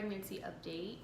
pregnancy update.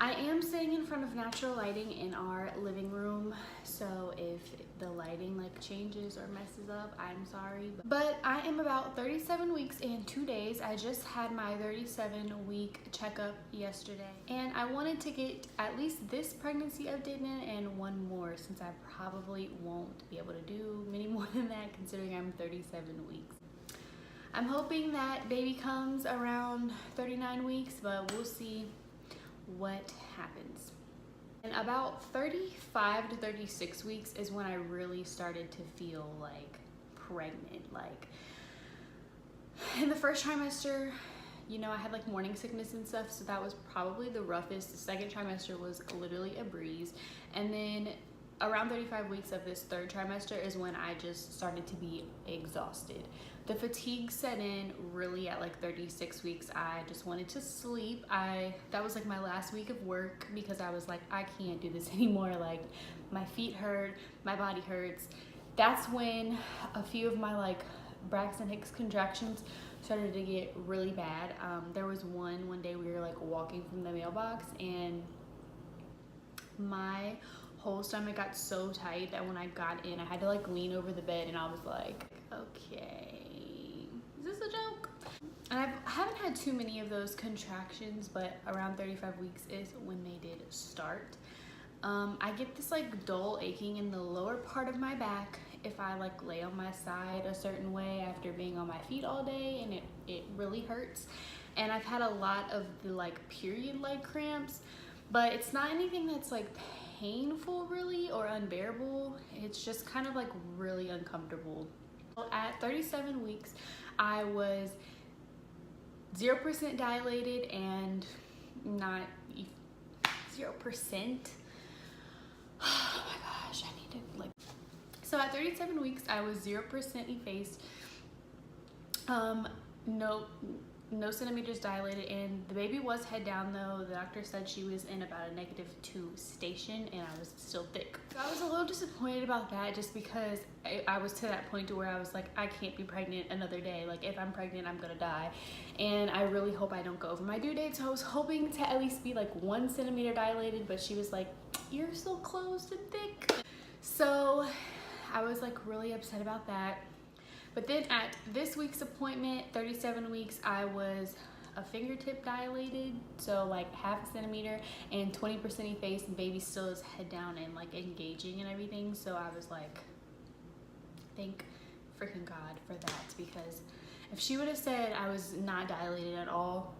I am sitting in front of natural lighting in our living room, so if the lighting like changes or messes up, I'm sorry. But I am about 37 weeks and 2 days. I just had my 37-week checkup yesterday, and I wanted to get at least this pregnancy update in and one more, since I probably won't be able to do many more than that considering I'm 37 weeks. I'm hoping that baby comes around 39 weeks, but we'll see what happens. And about 35 to 36 weeks is when I really started to feel like pregnant. Like in the first trimester, you know, I had like morning sickness and stuff, so that was probably the roughest. The second trimester was literally a breeze, and then around 35 weeks of this third trimester is when I just started to be exhausted. The fatigue set in really at like 36 weeks. I just wanted to sleep. That was like my last week of work because I was like, I can't do this anymore. Like my feet hurt, my body hurts. That's when a few of my like Braxton Hicks contractions started to get really bad. There was one day we were like walking from the mailbox and my whole stomach got so tight that when I got in, I had to like lean over the bed, and I was like, okay, is this a joke? And I haven't had too many of those contractions, but around 35 weeks is when they did start. I get this like dull aching in the lower part of my back if I like lay on my side a certain way after being on my feet all day, and it really hurts. And I've had a lot of the like period-like cramps, but it's not anything that's like painful really or unbearable. It's just kind of like really uncomfortable. At 37 weeks, I was 0% dilated and not 0%. Oh my gosh, I need to like. So at 37 weeks, I was 0% effaced. No centimeters dilated, and the baby was head down though. The doctor said she was in about a -2 station, and I was still thick. So I was a little disappointed about that, just because I was to that point to where I was like, I can't be pregnant another day. Like if I'm pregnant, I'm gonna die, and I really hope I don't go over my due date. So I was hoping to at least be like 1 centimeter dilated, but she was like, you're so closed and thick. So I was like really upset about that. But then at this week's appointment, 37 weeks, I was a fingertip dilated, so like 0.5 centimeter, and 20% effaced, and baby still is head down and like engaging and everything. So I was like, thank freaking God for that, because if she would have said I was not dilated at all,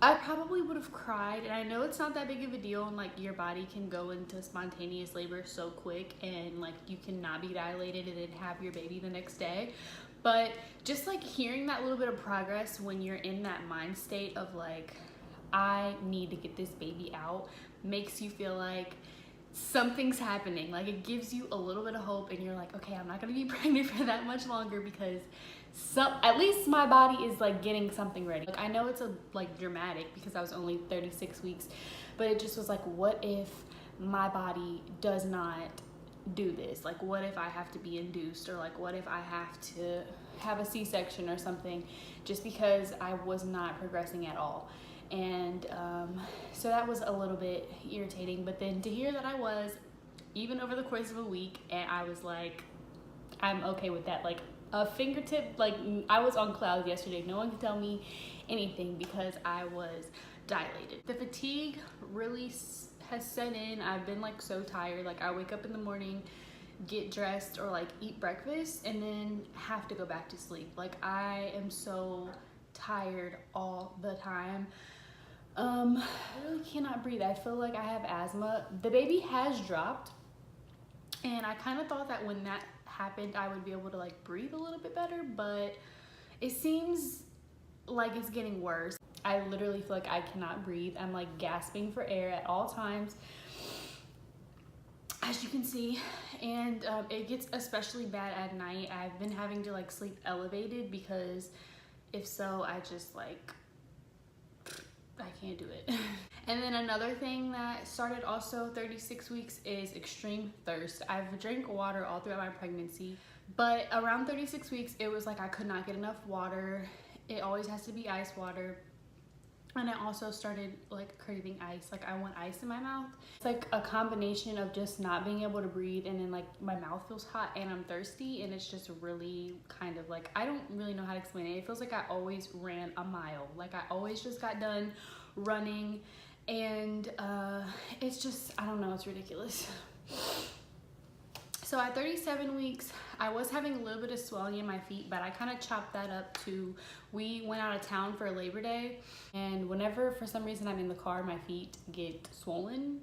I probably would have cried. And I know it's not that big of a deal, and like your body can go into spontaneous labor so quick, and like you cannot be dilated and then have your baby the next day. But just like hearing that little bit of progress when you're in that mind state of like, I need to get this baby out, makes you feel like something's happening. Like it gives you a little bit of hope, and you're like, okay, I'm not gonna be pregnant for that much longer, because at least my body is like getting something ready. Like I know it's like dramatic because I was only 36 weeks, but it just was like, what if my body does not do this? Like what if I have to be induced, or like what if I have to have a C-section or something, just because I was not progressing at all. And so that was a little bit irritating. But then to hear that I was, even over the course of a week, and I was like, I'm okay with that. Like a fingertip, like I was on clouds yesterday. No one could tell me anything because I was dilated. The fatigue really has set in. I've been like so tired. Like I wake up in the morning, get dressed, or like eat breakfast, and then have to go back to sleep. Like I am so tired all the time. I really cannot breathe. I feel like I have asthma. The baby has dropped, and I kind of thought that when that happened I would be able to like breathe a little bit better, but it seems like it's getting worse. I literally feel like I cannot breathe. I'm like gasping for air at all times, as you can see, and it gets especially bad at night. I've been having to like sleep elevated, because if so, I just like, I can't do it. And then another thing that started also 36 weeks is extreme thirst. I've drank water all throughout my pregnancy, but around 36 weeks, it was like I could not get enough water. It always has to be ice water. And I also started like craving ice. Like I want ice in my mouth. It's like a combination of just not being able to breathe, and then like my mouth feels hot and I'm thirsty, and it's just really kind of like, I don't really know how to explain it. It feels like I always ran a mile. Like I always just got done running, and it's just, I don't know, it's ridiculous. So at 37 weeks, I was having a little bit of swelling in my feet, but I kind of chopped that up to, we went out of town for Labor Day, and whenever for some reason I'm in the car, my feet get swollen.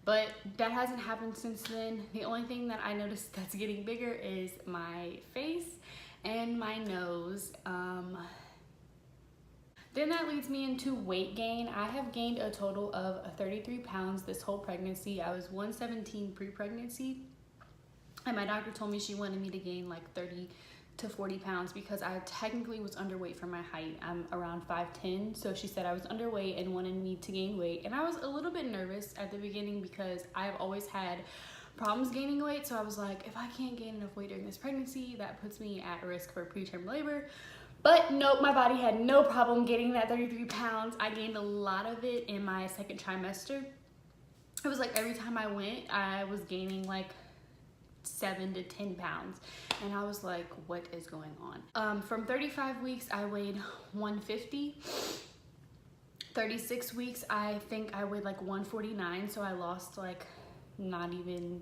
But that hasn't happened since then. The only thing that I noticed that's getting bigger is my face and my nose. Then that leads me into weight gain. I have gained a total of 33 pounds this whole pregnancy. I was 117 pre-pregnancy. And my doctor told me she wanted me to gain like 30 to 40 pounds because I technically was underweight for my height. I'm around 5'10", so she said I was underweight and wanted me to gain weight. And I was a little bit nervous at the beginning because I've always had problems gaining weight. So I was like, if I can't gain enough weight during this pregnancy, that puts me at risk for preterm labor. But nope, my body had no problem getting that 33 pounds. I gained a lot of it in my second trimester. It was like every time I went, I was gaining like 7 to 10 pounds, and I was like, what is going on? From 35 weeks I weighed 150. 36 weeks I think I weighed like 149, so I lost like not even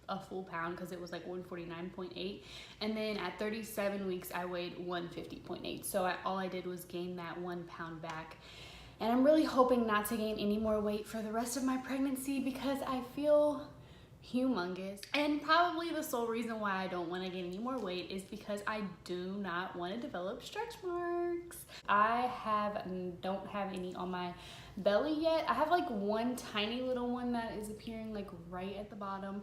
a full pound because it was like 149.8. And then at 37 weeks I weighed 150.8, so all I did was gain that 1 pound back. And I'm really hoping not to gain any more weight for the rest of my pregnancy because I feel humongous. And probably the sole reason why I don't want to gain any more weight is because I do not want to develop stretch marks. I don't have any on my belly yet. I have like one tiny little one that is appearing like right at the bottom,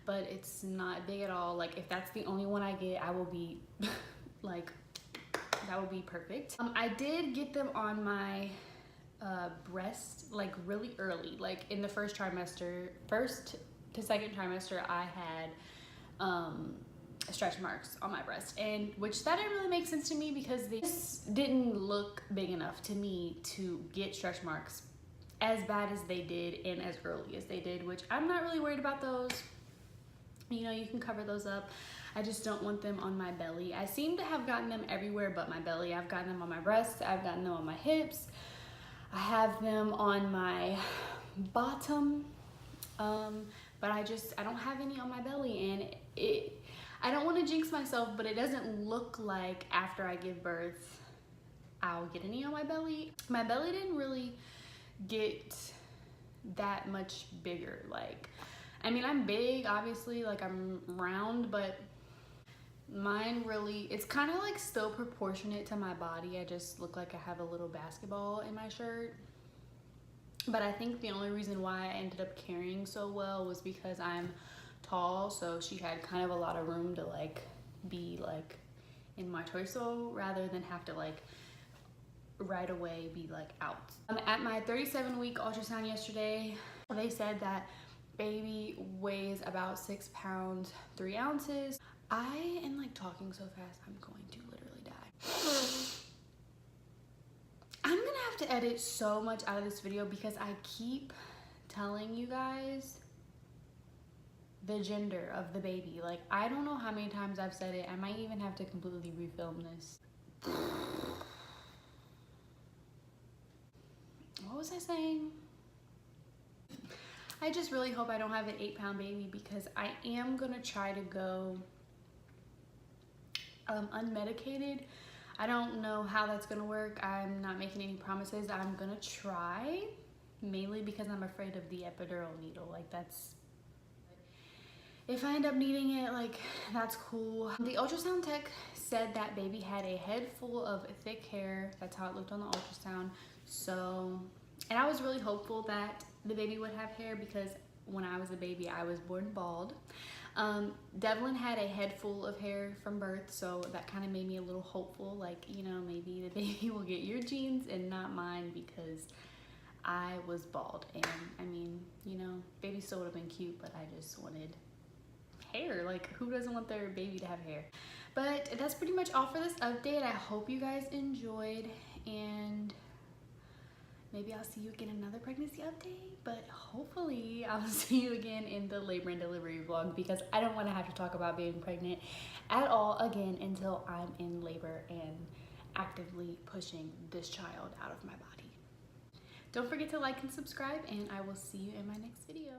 but it's not big at all. Like if that's the only one I get, I will be like, that would be perfect. I did get them on my breast like really early, like in the first to second trimester. I had stretch marks on my breast, and which that didn't really make sense to me because they just didn't look big enough to me to get stretch marks as bad as they did and as early as they did, which I'm not really worried about those. You know, you can cover those up. I just don't want them on my belly. I seem to have gotten them everywhere but my belly. I've gotten them on my breasts, I've gotten them on my hips, I have them on my bottom, but I don't have any on my belly, and I don't want to jinx myself, but it doesn't look like after I give birth I'll get any on my belly. My belly didn't really get that much bigger. Like, I mean, I'm big, obviously, like I'm round, but mine really, it's kind of like still proportionate to my body. I just look like I have a little basketball in my shirt. But I think the only reason why I ended up carrying so well was because I'm tall, so she had kind of a lot of room to like be like in my torso rather than have to like right away be like out. At my 37-week ultrasound yesterday, they said that baby weighs about 6 pounds 3 ounces. I am like talking so fast I'm going to literally die. I'm gonna have to edit so much out of this video because I keep telling you guys the gender of the baby. Like, I don't know how many times I've said it. I might even have to completely refilm this. What was I saying? I just really hope I don't have an 8-pound baby because I am gonna try to go unmedicated. I don't know how that's gonna work. I'm not making any promises. I'm gonna try, mainly because I'm afraid of the epidural needle. Like, that's, if I end up needing it, like, that's cool. The ultrasound tech said that baby had a head full of thick hair. That's how it looked on the ultrasound. So, and I was really hopeful that the baby would have hair because when I was a baby, I was born bald. Devlin had a head full of hair from birth, so that kind of made me a little hopeful, like, you know, maybe the baby will get your genes and not mine because I was bald. And I mean, you know, baby still would have been cute, but I just wanted hair. Like, who doesn't want their baby to have hair? But that's pretty much all for this update. I hope you guys enjoyed, and maybe I'll see you again in another pregnancy update, but hopefully I'll see you again in the labor and delivery vlog, because I don't want to have to talk about being pregnant at all again until I'm in labor and actively pushing this child out of my body. Don't forget to like and subscribe, and I will see you in my next video.